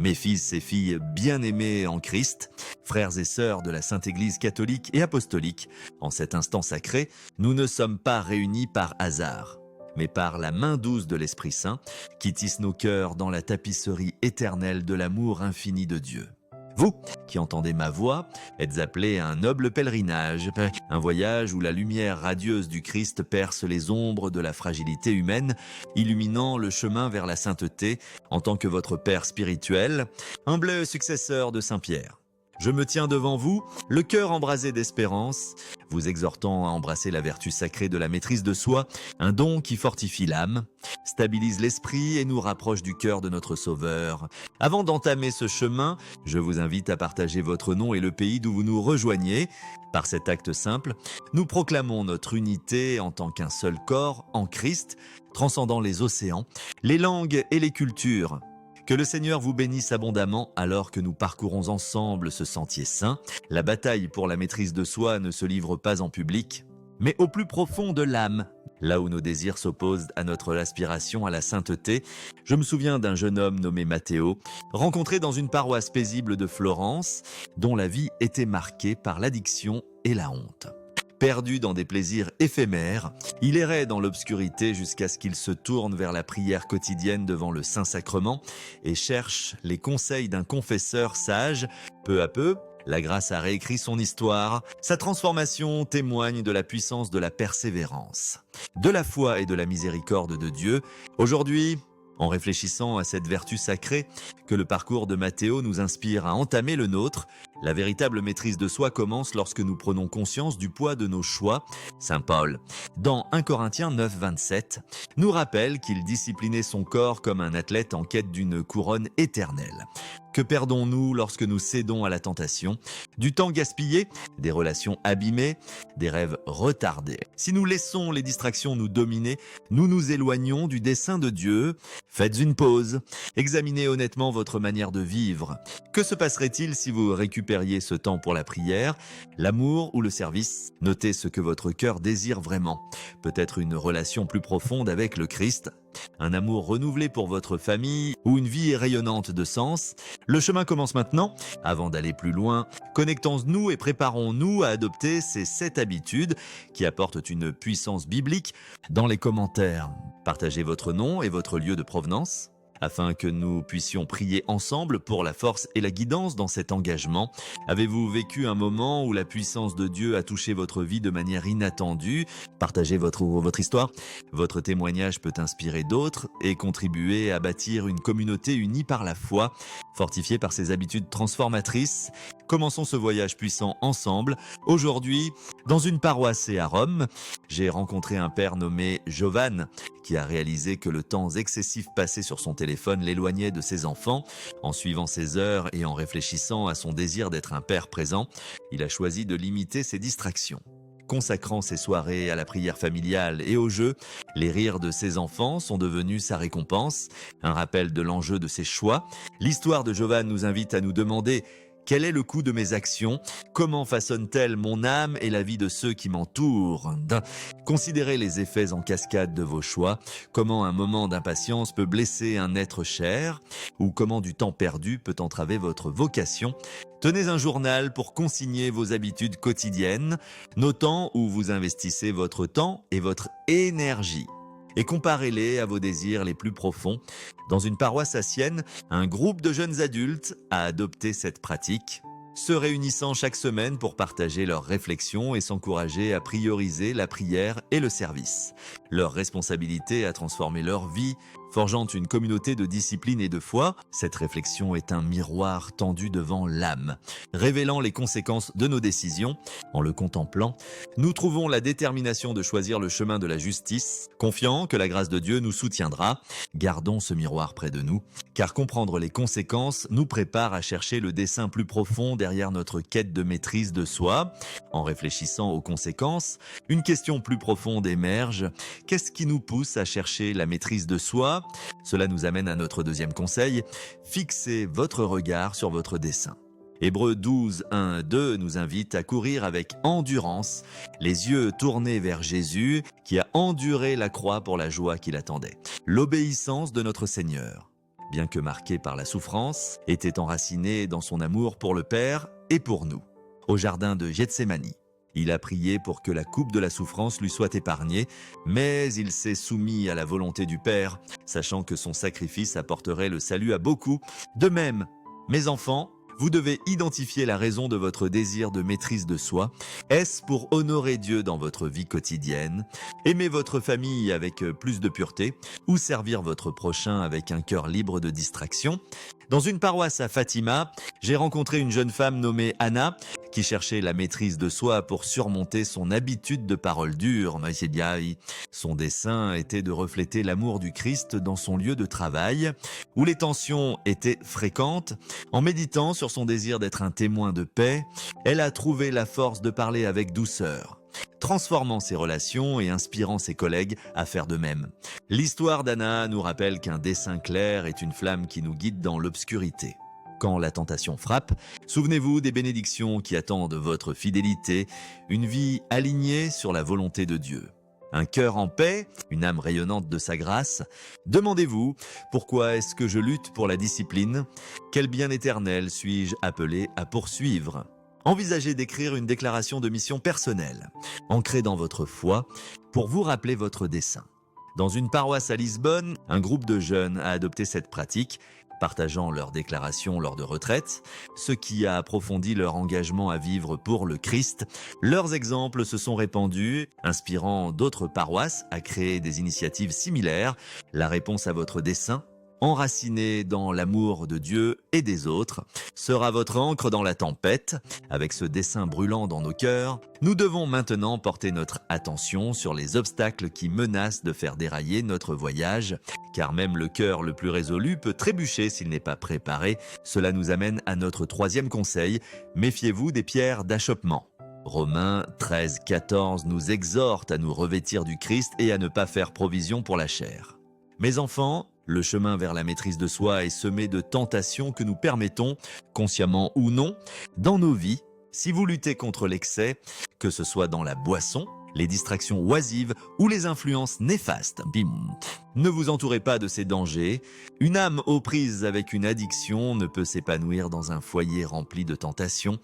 Mes fils et filles bien-aimés en Christ, frères et sœurs de la Sainte Église catholique et apostolique, en cet instant sacré, nous ne sommes pas réunis par hasard, mais par la main douce de l'Esprit Saint qui tisse nos cœurs dans la tapisserie éternelle de l'amour infini de Dieu. Vous, qui entendez ma voix, êtes appelés à un noble pèlerinage, un voyage où la lumière radieuse du Christ perce les ombres de la fragilité humaine, illuminant le chemin vers la sainteté en tant que votre Père spirituel, humble successeur de Saint-Pierre. Je me tiens devant vous, le cœur embrasé d'espérance, vous exhortant à embrasser la vertu sacrée de la maîtrise de soi, un don qui fortifie l'âme, stabilise l'esprit et nous rapproche du cœur de notre Sauveur. Avant d'entamer ce chemin, je vous invite à partager votre nom et le pays d'où vous nous rejoignez. Par cet acte simple, nous proclamons notre unité en tant qu'un seul corps en Christ, transcendant les océans, les langues et les cultures. Que le Seigneur vous bénisse abondamment alors que nous parcourons ensemble ce sentier saint. La bataille pour la maîtrise de soi ne se livre pas en public, mais au plus profond de l'âme, là où nos désirs s'opposent à notre aspiration à la sainteté. Je me souviens d'un jeune homme nommé Matteo, rencontré dans une paroisse paisible de Florence, dont la vie était marquée par l'addiction et la honte. Perdu dans des plaisirs éphémères, il errait dans l'obscurité jusqu'à ce qu'il se tourne vers la prière quotidienne devant le Saint-Sacrement et cherche les conseils d'un confesseur sage. Peu à peu, la grâce a réécrit son histoire. Sa transformation témoigne de la puissance de la persévérance, de la foi et de la miséricorde de Dieu. Aujourd'hui, en réfléchissant à cette vertu sacrée que le parcours de Matteo nous inspire à entamer le nôtre, la véritable maîtrise de soi commence lorsque nous prenons conscience du poids de nos choix. Saint Paul, dans 1 Corinthiens 9, 27, nous rappelle qu'il disciplinait son corps comme un athlète en quête d'une couronne éternelle. Que perdons-nous lorsque nous cédons à la tentation? Du temps gaspillé, des relations abîmées, des rêves retardés. Si nous laissons les distractions nous dominer, nous nous éloignons du dessein de Dieu. Faites une pause, examinez honnêtement votre manière de vivre. Que se passerait-il si vous récupériez ce temps pour la prière, l'amour ou le service? Notez ce que votre cœur désire vraiment. Peut-être une relation plus profonde avec le Christ, un amour renouvelé pour votre famille ou une vie rayonnante de sens. Le chemin commence maintenant. Avant d'aller plus loin, connectons-nous et préparons-nous à adopter ces 7 habitudes qui apportent une puissance biblique. Dans les commentaires, partagez votre nom et votre lieu de provenance, afin que nous puissions prier ensemble pour la force et la guidance dans cet engagement. Avez-vous vécu un moment où la puissance de Dieu a touché votre vie de manière inattendue? Partagez votre histoire. Votre témoignage peut inspirer d'autres et contribuer à bâtir une communauté unie par la foi, fortifiée par ses habitudes transformatrices. Commençons ce voyage puissant ensemble. Aujourd'hui, dans une paroisse à Rome, j'ai rencontré un père nommé Giovan qui a réalisé que le temps excessif passé sur son téléphone l'éloignait de ses enfants. En suivant ses heures et en réfléchissant à son désir d'être un père présent, il a choisi de limiter ses distractions. Consacrant ses soirées à la prière familiale et au jeu, les rires de ses enfants sont devenus sa récompense, un rappel de l'enjeu de ses choix. L'histoire de Giovan nous invite à nous demander: quel est le coût de mes actions? Comment façonne-t-elle mon âme et la vie de ceux qui m'entourent? Considérez les effets en cascade de vos choix. Comment un moment d'impatience peut blesser un être cher? Ou comment du temps perdu peut entraver votre vocation? Tenez un journal pour consigner vos habitudes quotidiennes, notant où vous investissez votre temps et votre énergie. Et comparez-les à vos désirs les plus profonds. Dans une paroisse à Sienne, un groupe de jeunes adultes a adopté cette pratique, se réunissant chaque semaine pour partager leurs réflexions et s'encourager à prioriser la prière et le service. Leur responsabilité a transformé leur vie, forgeant une communauté de discipline et de foi. Cette réflexion est un miroir tendu devant l'âme, révélant les conséquences de nos décisions. En le contemplant, nous trouvons la détermination de choisir le chemin de la justice, confiant que la grâce de Dieu nous soutiendra. Gardons ce miroir près de nous, car comprendre les conséquences nous prépare à chercher le dessein plus profond derrière notre quête de maîtrise de soi. En réfléchissant aux conséquences, une question plus profonde émerge. Qu'est-ce qui nous pousse à chercher la maîtrise de soi? Cela nous amène à notre deuxième conseil: fixez votre regard sur votre dessein. Hébreux 12, 1, 2 nous invite à courir avec endurance, les yeux tournés vers Jésus, qui a enduré la croix pour la joie qui l'attendait. L'obéissance de notre Seigneur. bien que marqué par la souffrance, était enraciné dans son amour pour le Père et pour nous. Au jardin de Gethsémani, il a prié pour que la coupe de la souffrance lui soit épargnée, mais il s'est soumis à la volonté du Père, sachant que son sacrifice apporterait le salut à beaucoup. De même, mes enfants, vous devez identifier la raison de votre désir de maîtrise de soi. Est-ce pour honorer Dieu dans votre vie quotidienne, aimer votre famille avec plus de pureté, ou servir votre prochain avec un cœur libre de distraction? Dans une paroisse à Fatima, j'ai rencontré une jeune femme nommée Anna qui cherchait la maîtrise de soi pour surmonter son habitude de paroles dures. Son dessein était de refléter l'amour du Christ dans son lieu de travail, où les tensions étaient fréquentes. En méditant sur son désir d'être un témoin de paix, elle a trouvé la force de parler avec douceur, transformant ses relations et inspirant ses collègues à faire de même. L'histoire d'Anna nous rappelle qu'un dessein clair est une flamme qui nous guide dans l'obscurité. Quand la tentation frappe, souvenez-vous des bénédictions qui attendent votre fidélité, une vie alignée sur la volonté de Dieu. Un cœur en paix, une âme rayonnante de sa grâce. Demandez-vous, pourquoi est-ce que je lutte pour la discipline? Quel bien éternel suis-je appelé à poursuivre? Envisagez d'écrire une déclaration de mission personnelle, ancrée dans votre foi, pour vous rappeler votre dessein. Dans une paroisse à Lisbonne, un groupe de jeunes a adopté cette pratique, partageant leurs déclarations lors de retraites, ce qui a approfondi leur engagement à vivre pour le Christ. Leurs exemples se sont répandus, inspirant d'autres paroisses à créer des initiatives similaires. La réponse à votre dessein, enraciné dans l'amour de Dieu et des autres, sera votre ancre dans la tempête. Avec ce dessein brûlant dans nos cœurs, nous devons maintenant porter notre attention sur les obstacles qui menacent de faire dérailler notre voyage, car même le cœur le plus résolu peut trébucher s'il n'est pas préparé. Cela nous amène à notre troisième conseil, méfiez-vous des pierres d'achoppement. Romains 13-14 nous exhorte à nous revêtir du Christ et à ne pas faire provision pour la chair. Mes enfants, le chemin vers la maîtrise de soi est semé de tentations que nous permettons, consciemment ou non, dans nos vies. Si vous luttez contre l'excès, que ce soit dans la boisson, les distractions oisives ou les influences néfastes, ne vous entourez pas de ces dangers. Une âme aux prises avec une addiction ne peut s'épanouir dans un foyer rempli de tentations,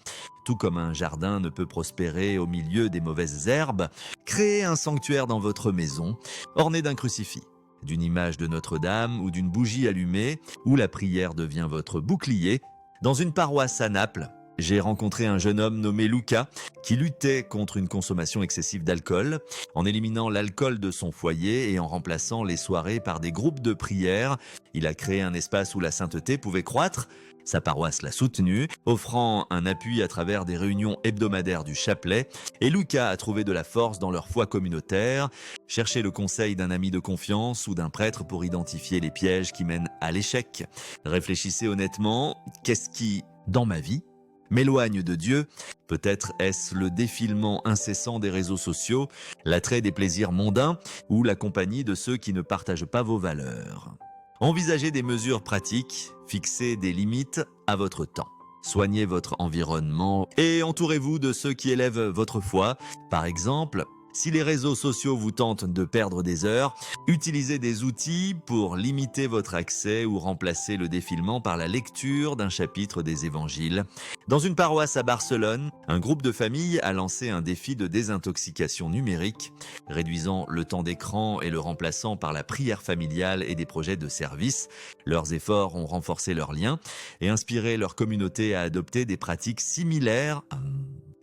tout comme un jardin ne peut prospérer au milieu des mauvaises herbes. Créez un sanctuaire dans votre maison, orné d'un crucifix, d'une image de Notre-Dame ou d'une bougie allumée, où la prière devient votre bouclier. Dans une paroisse à Naples, j'ai rencontré un jeune homme nommé Luca qui luttait contre une consommation excessive d'alcool. En éliminant l'alcool de son foyer et en remplaçant les soirées par des groupes de prière, il a créé un espace où la sainteté pouvait croître. Sa paroisse l'a soutenu, offrant un appui à travers des réunions hebdomadaires du chapelet, et Luca a trouvé de la force dans leur foi communautaire. Cherchez le conseil d'un ami de confiance ou d'un prêtre pour identifier les pièges qui mènent à l'échec. Réfléchissez honnêtement, qu'est-ce qui, dans ma vie, m'éloigne de Dieu? Peut-être est-ce le défilement incessant des réseaux sociaux, l'attrait des plaisirs mondains ou la compagnie de ceux qui ne partagent pas vos valeurs. Envisagez des mesures pratiques, fixez des limites à votre temps. Soignez votre environnement et entourez-vous de ceux qui élèvent votre foi. Par exemple, si les réseaux sociaux vous tentent de perdre des heures, utilisez des outils pour limiter votre accès ou remplacer le défilement par la lecture d'un chapitre des évangiles. Dans une paroisse à Barcelone, un groupe de familles a lancé un défi de désintoxication numérique, réduisant le temps d'écran et le remplaçant par la prière familiale et des projets de service. Leurs efforts ont renforcé leurs liens et inspiré leur communauté à adopter des pratiques similaires.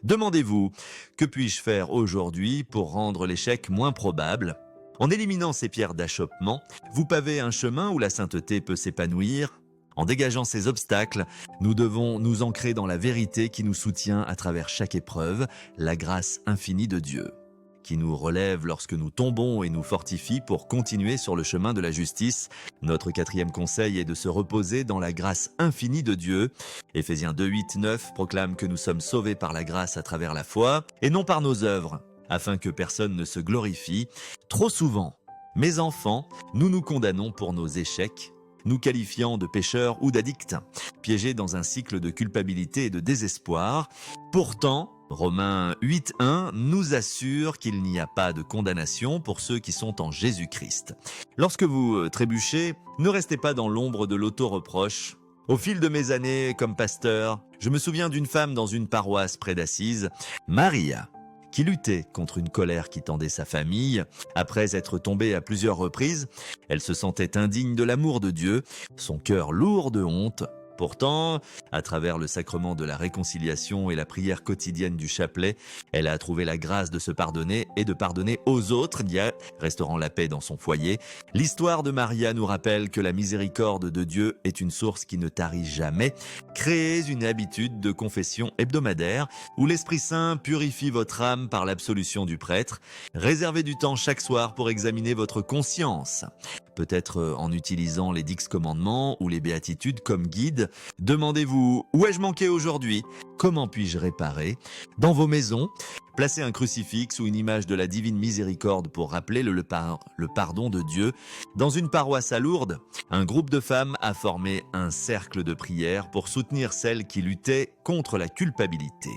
Demandez-vous, que puis-je faire aujourd'hui pour rendre l'échec moins probable? En éliminant ces pierres d'achoppement, vous pavez un chemin où la sainteté peut s'épanouir. En dégageant ces obstacles, nous devons nous ancrer dans la vérité qui nous soutient à travers chaque épreuve, la grâce infinie de Dieu, qui nous relève lorsque nous tombons et nous fortifie pour continuer sur le chemin de la justice. Notre quatrième conseil est de se reposer dans la grâce infinie de Dieu. Éphésiens 2:8-9 proclame que nous sommes sauvés par la grâce à travers la foi et non par nos œuvres, afin que personne ne se glorifie. Trop souvent, mes enfants, nous nous condamnons pour nos échecs. nous qualifiant de pécheurs ou d'addicts, piégés dans un cycle de culpabilité et de désespoir. Pourtant, Romains 8.1 nous assure qu'il n'y a pas de condamnation pour ceux qui sont en Jésus-Christ. Lorsque vous trébuchez, ne restez pas dans l'ombre de l'auto-reproche. Au fil de mes années comme pasteur, je me souviens d'une femme dans une paroisse près d'Assise, Maria, qui luttait contre une colère qui tendait sa famille. Après être tombée à plusieurs reprises, elle se sentait indigne de l'amour de Dieu, son cœur lourd de honte. Pourtant, à travers le sacrement de la réconciliation et la prière quotidienne du chapelet, elle a trouvé la grâce de se pardonner et de pardonner aux autres, restaurant la paix dans son foyer. L'histoire de Maria nous rappelle que la miséricorde de Dieu est une source qui ne tarit jamais. Créez une habitude de confession hebdomadaire où l'Esprit Saint purifie votre âme par l'absolution du prêtre. Réservez du temps chaque soir pour examiner votre conscience. Peut-être en utilisant les 10 commandements ou les béatitudes comme guide. Demandez-vous, où ai-je manqué aujourd'hui? Comment puis-je réparer? Dans vos maisons, placez un crucifix ou une image de la divine miséricorde pour rappeler le pardon de Dieu. Dans une paroisse à Lourdes, un groupe de femmes a formé un cercle de prière pour soutenir celles qui luttaient contre la culpabilité.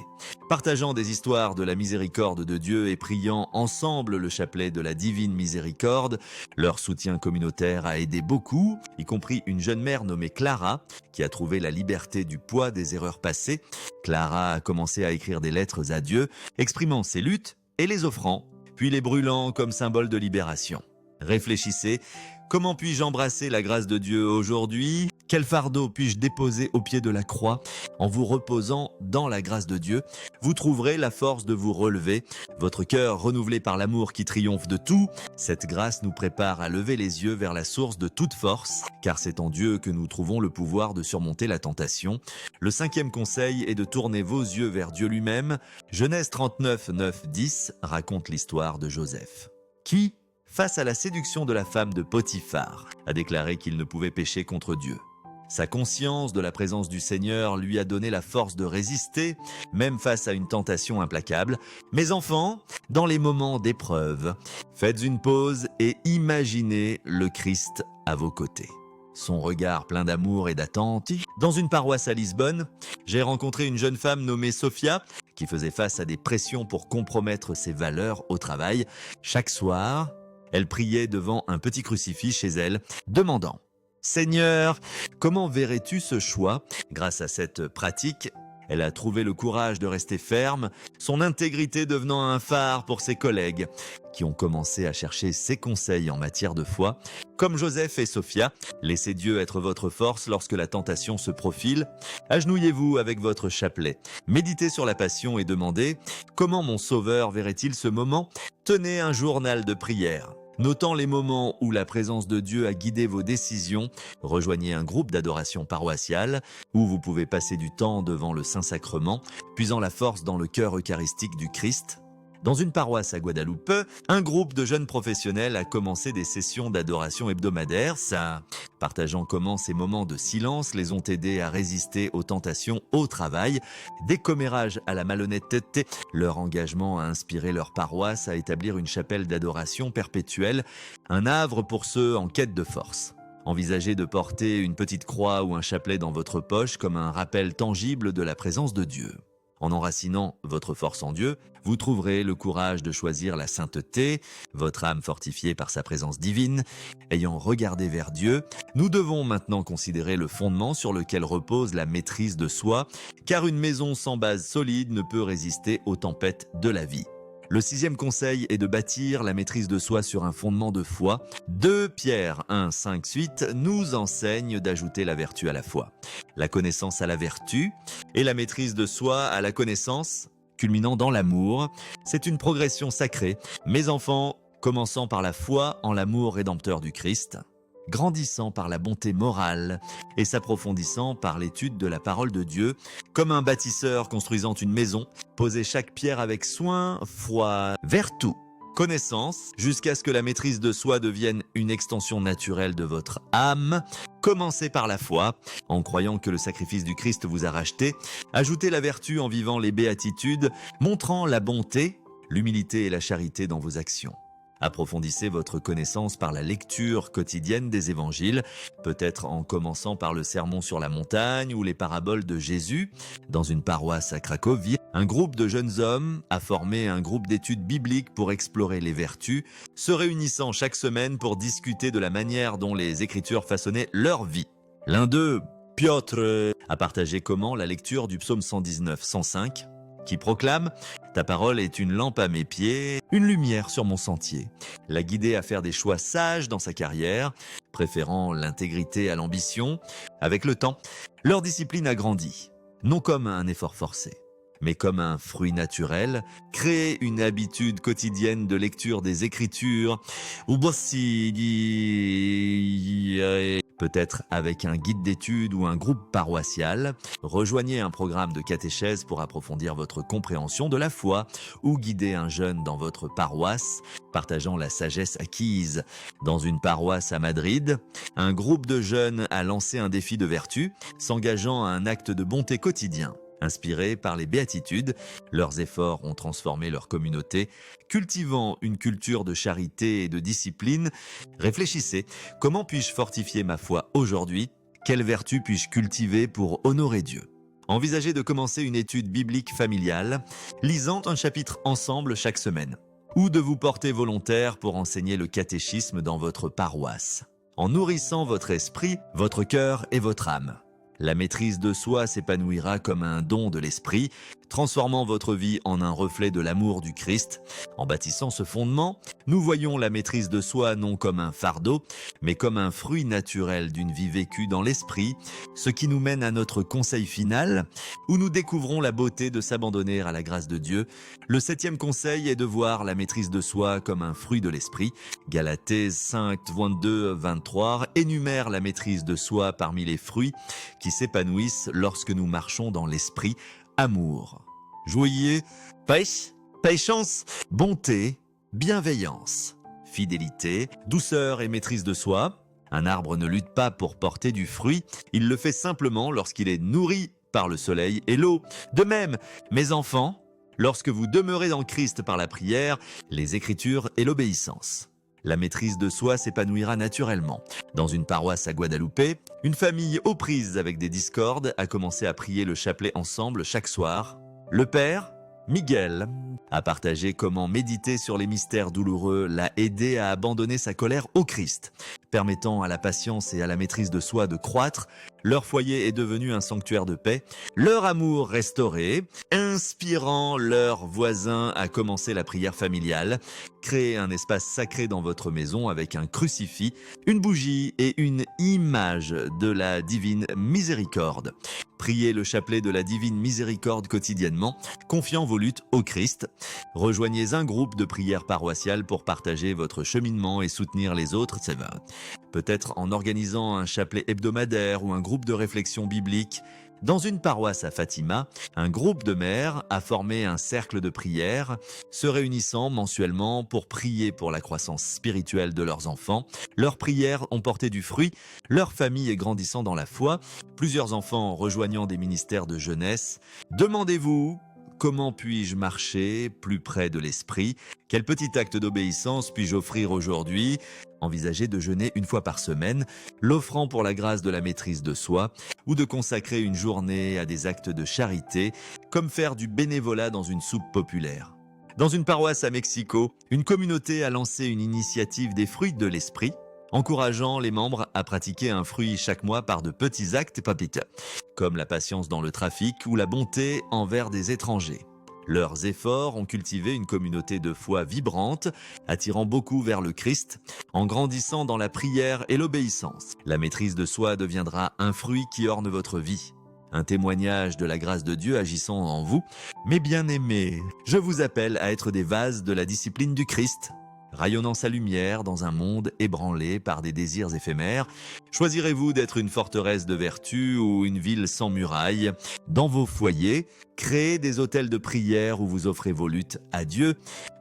Partageant des histoires de la miséricorde de Dieu et priant ensemble le chapelet de la divine miséricorde, leur soutien communautaire a aidé beaucoup, y compris une jeune mère nommée Clara, qui a trouvé la liberté du poids des erreurs passées. Clara a commencé à écrire des lettres à Dieu, exprimant ses luttes et les offrant, puis les brûlant comme symbole de libération. Réfléchissez, comment puis-je embrasser la grâce de Dieu aujourd'hui? Quel fardeau puis-je déposer au pied de la croix? En vous reposant dans la grâce de Dieu, vous trouverez la force de vous relever, votre cœur renouvelé par l'amour qui triomphe de tout. Cette grâce nous prépare à lever les yeux vers la source de toute force, car c'est en Dieu que nous trouvons le pouvoir de surmonter la tentation. Le 5e conseil est de tourner vos yeux vers Dieu lui-même. Genèse 39, 9, 10 raconte l'histoire de Joseph, qui, face à la séduction de la femme de Potiphar, a déclaré qu'il ne pouvait pécher contre Dieu. Sa conscience de la présence du Seigneur lui a donné la force de résister, même face à une tentation implacable. Mes enfants, dans les moments d'épreuve, faites une pause et imaginez le Christ à vos côtés. Son regard plein d'amour et d'attente. Dans une paroisse à Lisbonne, j'ai rencontré une jeune femme nommée Sophia qui faisait face à des pressions pour compromettre ses valeurs au travail. Chaque soir, elle priait devant un petit crucifix chez elle, demandant « Seigneur, comment verrais-tu ce choix ?» Grâce à cette pratique, elle a trouvé le courage de rester ferme, son intégrité devenant un phare pour ses collègues, qui ont commencé à chercher ses conseils en matière de foi. Comme Joseph et Sophia, laissez Dieu être votre force lorsque la tentation se profile. Agenouillez-vous avec votre chapelet. Méditez sur la passion et demandez « Comment mon Sauveur verrait-il ce moment ?» Tenez un journal de prière. Notant les moments où la présence de Dieu a guidé vos décisions, rejoignez un groupe d'adoration paroissiale où vous pouvez passer du temps devant le Saint-Sacrement, puisant la force dans le cœur eucharistique du Christ. Dans une paroisse à Guadeloupe, un groupe de jeunes professionnels a commencé des sessions d'adoration hebdomadaires. Partageant comment ces moments de silence les ont aidés à résister aux tentations au travail. Des commérages à la malhonnêteté, leur engagement a inspiré leur paroisse à établir une chapelle d'adoration perpétuelle, un havre pour ceux en quête de force. Envisagez de porter une petite croix ou un chapelet dans votre poche comme un rappel tangible de la présence de Dieu. En enracinant votre force en Dieu, vous trouverez le courage de choisir la sainteté, votre âme fortifiée par sa présence divine. Ayant regardé vers Dieu, nous devons maintenant considérer le fondement sur lequel repose la maîtrise de soi, car une maison sans base solide ne peut résister aux tempêtes de la vie. Le 6e conseil est de bâtir la maîtrise de soi sur un fondement de foi. 2 Pierre 1, 5, 8 nous enseigne d'ajouter la vertu à la foi, la connaissance à la vertu et la maîtrise de soi à la connaissance, culminant dans l'amour. C'est une progression sacrée. Mes enfants, commençant par la foi en l'amour rédempteur du Christ, grandissant par la bonté morale et s'approfondissant par l'étude de la parole de Dieu, comme un bâtisseur construisant une maison, posez chaque pierre avec soin, foi, vertu, connaissance, jusqu'à ce que la maîtrise de soi devienne une extension naturelle de votre âme. Commencez par la foi, en croyant que le sacrifice du Christ vous a racheté. Ajoutez la vertu en vivant les béatitudes, montrant la bonté, l'humilité et la charité dans vos actions. Approfondissez votre connaissance par la lecture quotidienne des évangiles, peut-être en commençant par le sermon sur la montagne ou les paraboles de Jésus. Dans une paroisse à Cracovie, un groupe de jeunes hommes a formé un groupe d'études bibliques pour explorer les vertus, se réunissant chaque semaine pour discuter de la manière dont les Écritures façonnaient leur vie. L'un d'eux, Piotr, a partagé comment la lecture du psaume 119-105, qui proclame « Ta parole est une lampe à mes pieds, une lumière sur mon sentier », l'a guidé à faire des choix sages dans sa carrière, préférant l'intégrité à l'ambition. Avec le temps, leur discipline a grandi, non comme un effort forcé, mais comme un fruit naturel. Créer une habitude quotidienne de lecture des Écritures, ou peut-être avec un guide d'études ou un groupe paroissial. Rejoignez un programme de catéchèse pour approfondir votre compréhension de la foi ou guider un jeune dans votre paroisse, partageant la sagesse acquise. Dans une paroisse à Madrid, un groupe de jeunes a lancé un défi de vertu, s'engageant à un acte de bonté quotidien. Inspirés par les béatitudes, leurs efforts ont transformé leur communauté. Cultivant une culture de charité et de discipline, réfléchissez, comment puis-je fortifier ma foi aujourd'hui? Quelles vertus puis-je cultiver pour honorer Dieu? Envisagez de commencer une étude biblique familiale, lisant un chapitre ensemble chaque semaine, ou de vous porter volontaire pour enseigner le catéchisme dans votre paroisse, en nourrissant votre esprit, votre cœur et votre âme. La maîtrise de soi s'épanouira comme un don de l'esprit, transformant votre vie en un reflet de l'amour du Christ. En bâtissant ce fondement, nous voyons la maîtrise de soi non comme un fardeau, mais comme un fruit naturel d'une vie vécue dans l'esprit, ce qui nous mène à notre conseil final, où nous découvrons la beauté de s'abandonner à la grâce de Dieu. Le 7e conseil est de voir la maîtrise de soi comme un fruit de l'esprit. Galatées 5, 22-23 énumère la maîtrise de soi parmi les fruits qui s'épanouissent lorsque nous marchons dans l'esprit. Amour, joyeux, patience, bonté, bienveillance, fidélité, douceur et maîtrise de soi. Un arbre ne lutte pas pour porter du fruit, il le fait simplement lorsqu'il est nourri par le soleil et l'eau. De même, mes enfants, lorsque vous demeurez en Christ par la prière, les Écritures et l'obéissance. La maîtrise de soi s'épanouira naturellement. Dans une paroisse à Guadeloupe, une famille aux prises avec des discordes a commencé à prier le chapelet ensemble chaque soir. Le père, Miguel, a partagé comment méditer sur les mystères douloureux l'a aidé à abandonner sa colère au Christ. Permettant à la patience et à la maîtrise de soi de croître, leur foyer est devenu un sanctuaire de paix, leur amour restauré, inspirant leurs voisins à commencer la prière familiale. Créez un espace sacré dans votre maison avec un crucifix, une bougie et une image de la divine miséricorde. Priez le chapelet de la divine miséricorde quotidiennement, confiant vos luttes au Christ. Rejoignez un groupe de prière paroissiale pour partager votre cheminement et soutenir les autres. C'est vrai. Peut-être en organisant un chapelet hebdomadaire ou un groupe de réflexion biblique. Dans une paroisse à Fatima, un groupe de mères a formé un cercle de prière, se réunissant mensuellement pour prier pour la croissance spirituelle de leurs enfants. Leurs prières ont porté du fruit, leur famille est grandissant dans la foi, plusieurs enfants rejoignant des ministères de jeunesse. Demandez-vous, comment puis-je marcher plus près de l'esprit? Quel petit acte d'obéissance puis-je offrir aujourd'hui? Envisagez de jeûner une fois par semaine, l'offrant pour la grâce de la maîtrise de soi, ou de consacrer une journée à des actes de charité, comme faire du bénévolat dans une soupe populaire. Dans une paroisse à Mexico, une communauté a lancé une initiative des fruits de l'esprit, encourageant les membres à pratiquer un fruit chaque mois par de petits actes papites, comme la patience dans le trafic ou la bonté envers des étrangers. Leurs efforts ont cultivé une communauté de foi vibrante, attirant beaucoup vers le Christ, en grandissant dans la prière et l'obéissance. La maîtrise de soi deviendra un fruit qui orne votre vie. Un témoignage de la grâce de Dieu agissant en vous. Mes bien-aimés, je vous appelle à être des vases de la discipline du Christ, rayonnant sa lumière dans un monde ébranlé par des désirs éphémères. Choisirez-vous d'être une forteresse de vertu ou une ville sans murailles? Dans vos foyers, créez des hôtels de prière où vous offrez vos luttes à Dieu,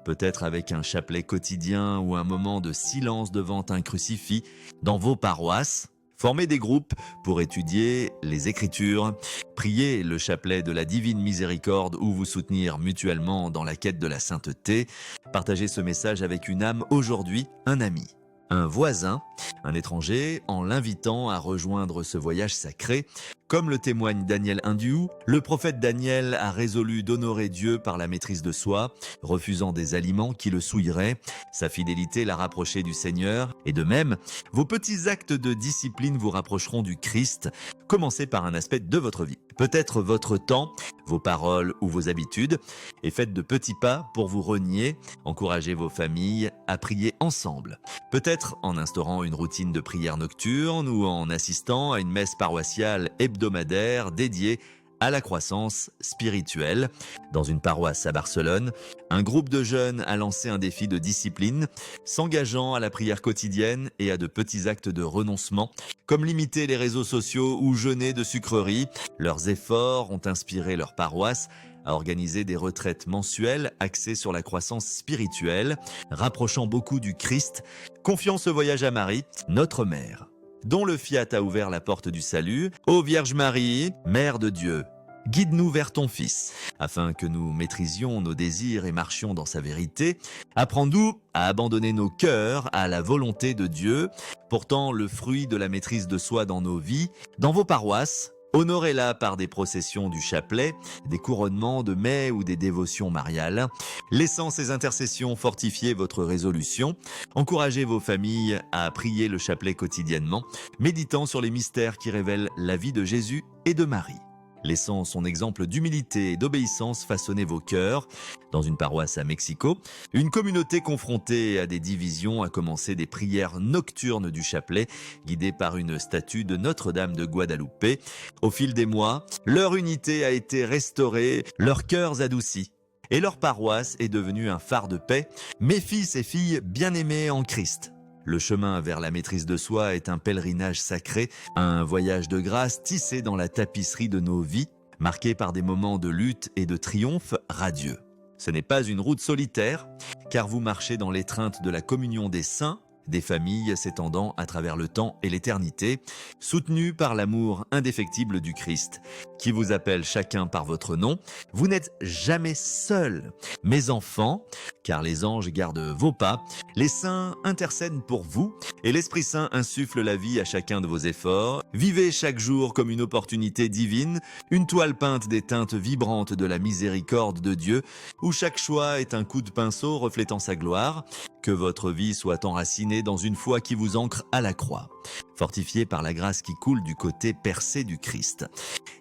peut-être avec un chapelet quotidien ou un moment de silence devant un crucifix. Dans vos paroisses, formez des groupes pour étudier les Écritures, priez le chapelet de la divine miséricorde ou vous soutenir mutuellement dans la quête de la sainteté. Partagez ce message avec une âme aujourd'hui, un ami, un voisin, un étranger, en l'invitant à rejoindre ce voyage sacré. Comme le témoigne Daniel Indiou, le prophète Daniel a résolu d'honorer Dieu par la maîtrise de soi, refusant des aliments qui le souilleraient. Sa fidélité l'a rapproché du Seigneur, et de même, vos petits actes de discipline vous rapprocheront du Christ. Commencez par un aspect de votre vie, peut-être votre temps, vos paroles ou vos habitudes, et faites de petits pas pour vous renier. Encouragez vos familles à prier ensemble. Peut-être en instaurant une routine de prière nocturne ou en assistant à une messe paroissiale hebdomadaire dédiée à la croissance spirituelle. Dans une paroisse à Barcelone, un groupe de jeunes a lancé un défi de discipline, s'engageant à la prière quotidienne et à de petits actes de renoncement, comme limiter les réseaux sociaux ou jeûner de sucreries. Leurs efforts ont inspiré leur paroisse à organiser des retraites mensuelles axées sur la croissance spirituelle, rapprochant beaucoup du Christ, confiant ce voyage à Marie, notre mère, dont le fiat a ouvert la porte du salut. Ô Vierge Marie, Mère de Dieu, guide-nous vers ton Fils, afin que nous maîtrisions nos désirs et marchions dans sa vérité. Apprends-nous à abandonner nos cœurs à la volonté de Dieu, portant le fruit de la maîtrise de soi dans nos vies, dans vos paroisses. Honorez-la par des processions du chapelet, des couronnements de mai ou des dévotions mariales. Laissant ces intercessions fortifier votre résolution, encouragez vos familles à prier le chapelet quotidiennement, méditant sur les mystères qui révèlent la vie de Jésus et de Marie. Laissant son exemple d'humilité et d'obéissance façonner vos cœurs. Dans une paroisse à Mexico, une communauté confrontée à des divisions a commencé des prières nocturnes du chapelet, guidées par une statue de Notre-Dame de Guadalupe. Au fil des mois, leur unité a été restaurée, leurs cœurs adoucis, et leur paroisse est devenue un phare de paix. Mes fils et filles bien-aimés en Christ. Le chemin vers la maîtrise de soi est un pèlerinage sacré, un voyage de grâce tissé dans la tapisserie de nos vies, marqué par des moments de lutte et de triomphe radieux. Ce n'est pas une route solitaire, car vous marchez dans l'étreinte de la communion des saints, des familles s'étendant à travers le temps et l'éternité, soutenus par l'amour indéfectible du Christ, qui vous appelle chacun par votre nom. Vous n'êtes jamais seuls, mes enfants, car les anges gardent vos pas, les saints intercèdent pour vous, et l'Esprit Saint insuffle la vie à chacun de vos efforts. Vivez chaque jour comme une opportunité divine, une toile peinte des teintes vibrantes de la miséricorde de Dieu, où chaque choix est un coup de pinceau reflétant sa gloire. Que votre vie soit enracinée dans une foi qui vous ancre à la croix, fortifiée par la grâce qui coule du côté percé du Christ,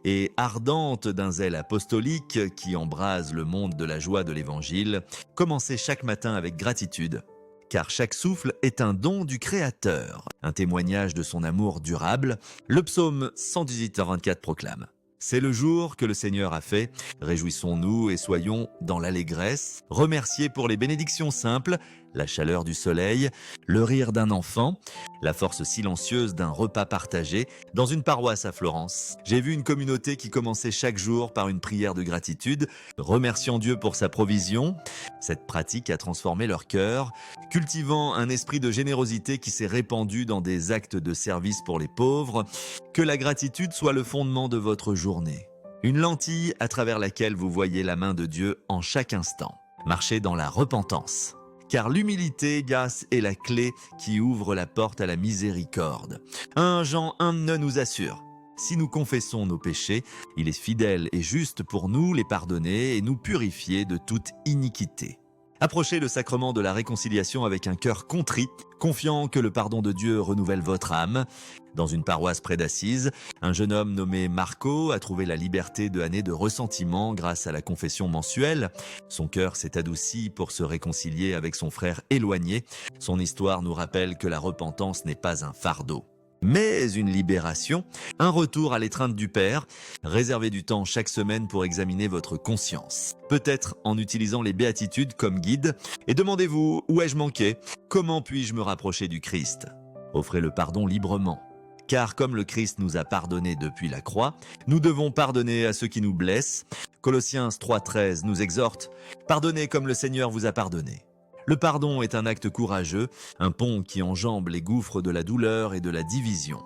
et ardente d'un zèle apostolique qui embrase le monde de la joie de l'Évangile. Commencez chaque matin avec gratitude, car chaque souffle est un don du Créateur, un témoignage de son amour durable. Le psaume 118:24 proclame: c'est le jour que le Seigneur a fait, réjouissons-nous et soyons dans l'allégresse. Remerciez pour les bénédictions simples, la chaleur du soleil, le rire d'un enfant, la force silencieuse d'un repas partagé. Dans une paroisse à Florence, j'ai vu une communauté qui commençait chaque jour par une prière de gratitude, remerciant Dieu pour sa provision. Cette pratique a transformé leur cœur, cultivant un esprit de générosité qui s'est répandu dans des actes de service pour les pauvres. Que la gratitude soit le fondement de votre journée, une lentille à travers laquelle vous voyez la main de Dieu en chaque instant. Marchez dans la repentance, car l'humilité, grâce, est la clé qui ouvre la porte à la miséricorde. 1 Jean 1,9 nous assure: si nous confessons nos péchés, il est fidèle et juste pour nous les pardonner et nous purifier de toute iniquité. Approchez le sacrement de la réconciliation avec un cœur contrit, confiant que le pardon de Dieu renouvelle votre âme. Dans une paroisse près d'Assise, un jeune homme nommé Marco a trouvé la liberté de années de ressentiment grâce à la confession mensuelle. Son cœur s'est adouci pour se réconcilier avec son frère éloigné. Son histoire nous rappelle que la repentance n'est pas un fardeau, mais une libération, un retour à l'étreinte du Père. Réservez du temps chaque semaine pour examiner votre conscience, peut-être en utilisant les béatitudes comme guide, et demandez-vous: où ai-je manqué? Comment puis-je me rapprocher du Christ? Offrez le pardon librement, car comme le Christ nous a pardonné depuis la croix, nous devons pardonner à ceux qui nous blessent. Colossiens 3,13 nous exhorte: pardonnez comme le Seigneur vous a pardonné. Le pardon est un acte courageux, un pont qui enjambe les gouffres de la douleur et de la division.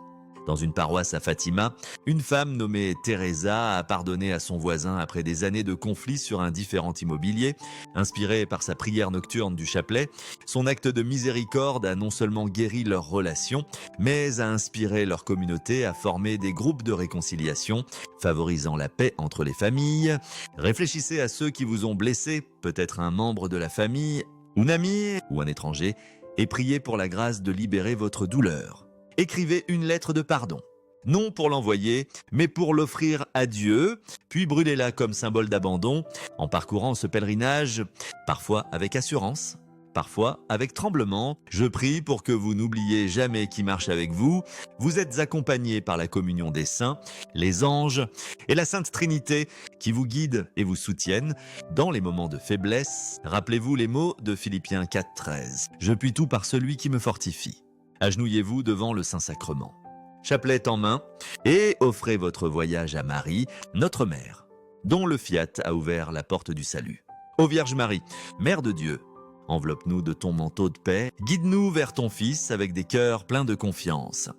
Dans une paroisse à Fatima, une femme nommée Teresa a pardonné à son voisin après des années de conflits sur un différend immobilier. Inspirée par sa prière nocturne du chapelet, son acte de miséricorde a non seulement guéri leur relation, mais a inspiré leur communauté à former des groupes de réconciliation, favorisant la paix entre les familles. Réfléchissez à ceux qui vous ont blessé, peut-être un membre de la famille, un ami ou un étranger, et priez pour la grâce de libérer votre douleur. Écrivez une lettre de pardon. Non pour l'envoyer, mais pour l'offrir à Dieu, puis brûlez-la comme symbole d'abandon en parcourant ce pèlerinage, parfois avec assurance, parfois avec tremblement. Je prie pour que vous n'oubliez jamais qui marche avec vous. Vous êtes accompagnés par la communion des saints, les anges et la Sainte Trinité qui vous guident et vous soutiennent dans les moments de faiblesse. Rappelez-vous les mots de Philippiens 4,13. Je puis tout par celui qui me fortifie. Agenouillez-vous devant le Saint-Sacrement, chapelet en main, et offrez votre voyage à Marie, notre mère, dont le fiat a ouvert la porte du salut. Ô Vierge Marie, Mère de Dieu, enveloppe-nous de ton manteau de paix, guide-nous vers ton Fils avec des cœurs pleins de confiance.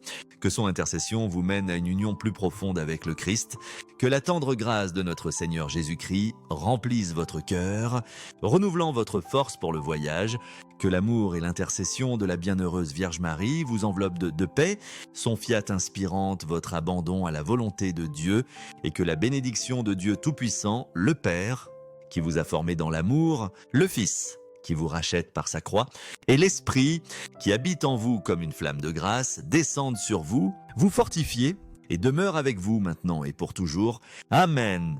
Que son intercession vous mène à une union plus profonde avec le Christ, que la tendre grâce de notre Seigneur Jésus-Christ remplisse votre cœur, renouvelant votre force pour le voyage, que l'amour et l'intercession de la bienheureuse Vierge Marie vous enveloppent de paix, son fiat inspirante votre abandon à la volonté de Dieu, et que la bénédiction de Dieu Tout-Puissant, le Père, qui vous a formé dans l'amour, le Fils, qui vous rachète par sa croix, et l'Esprit, qui habite en vous comme une flamme de grâce, descende sur vous, vous fortifie et demeure avec vous maintenant et pour toujours. Amen.